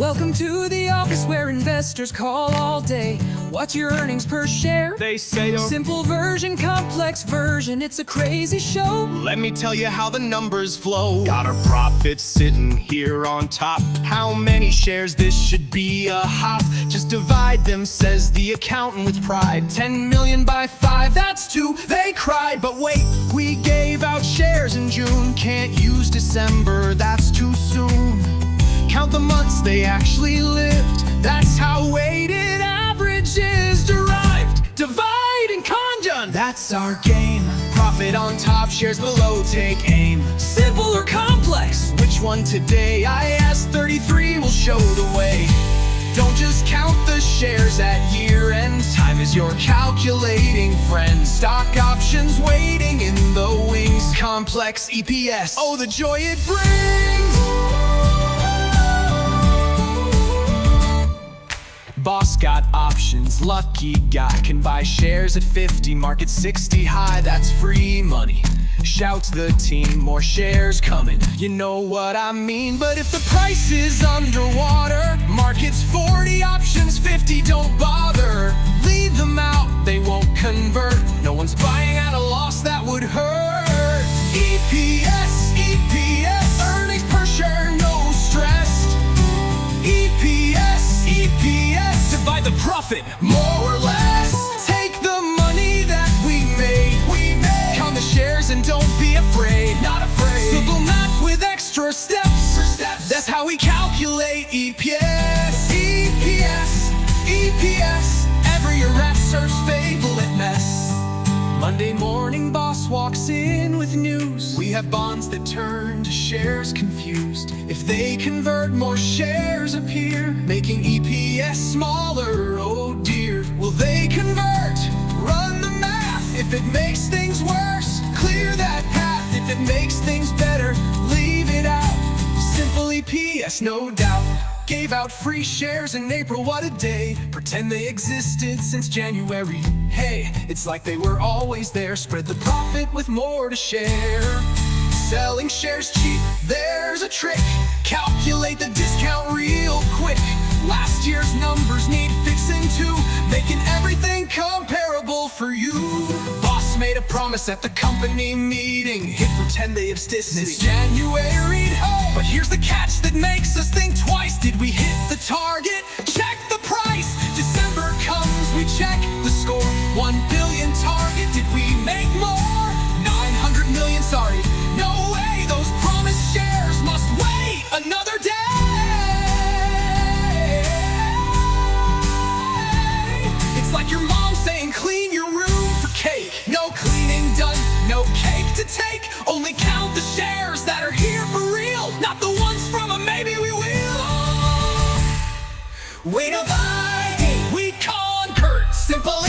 Welcome to the office where investors call all day. What's your earnings per share? They say simple version, complex version, it's a crazy show. Let me tell you how the numbers flow. Got our profits sitting here on top. How many shares? This should be a hop. Just divide them, says the accountant with pride. 10 million by 5, that's 2. They cried, but wait, we gave out shares in June. Can't use December, that's too soon. Count the months they actually lived. That's how weighted average is derived. Divide and conjunct, that's our game. Profit on top, shares below, take aim. Simple or complex? Which one today? IAS 33 will show the way. Don't just count the shares at year end. Time is your calculating friend. Stock options waiting in the wings. Complex EPS, oh the joy it brings. Boss got options, lucky guy can buy shares at 50, market 60 high, that's free money. Shouts the team, more shares coming, you know what I mean. But if the price is underwater, market's 40, options 50, don't bother. Leave them out, they won't convert. No one's buying at a loss, that would hurt. EPS, EPS, earnings per share, no stress. EPS, EPS, divide the profit, more or less. Take the money that we made, count the shares and don't be afraid, not afraid. Simple math with extra steps, that's how we calculate EPS. EPS, EPS, every rep serves favorite mess. Monday morning, boss walks in with news. We have bonds that turn to shares confused. If they convert, more shares appear, making EPS smaller, oh dear. Will they convert? Run the math. If it makes things worse, clear that path. If it makes things better, leave it out. Simple EPS, no doubt. Gave out free shares in April, what a day. Pretend they existed since January. Hey, it's like they were always there. Spread the profit with more to share. Selling shares cheap, there's a trick. Calculate the discount real quick. Last year's numbers need fixing too, making everything comparable for you. Boss made a promise at the company meeting. Hit pretend they have since January. But here's the catch that makes us think twice. Did we hit the target? Check the price. December comes, we check the score. 1 billion target, did we make more? 900 million, sorry, no way. Those promised shares must wait another day. It's like your mom saying clean your room for cake. No cleaning done, no cake to take. Only count the shares that are here for real, not the ones from a maybe we will. We divide, we conquer, simple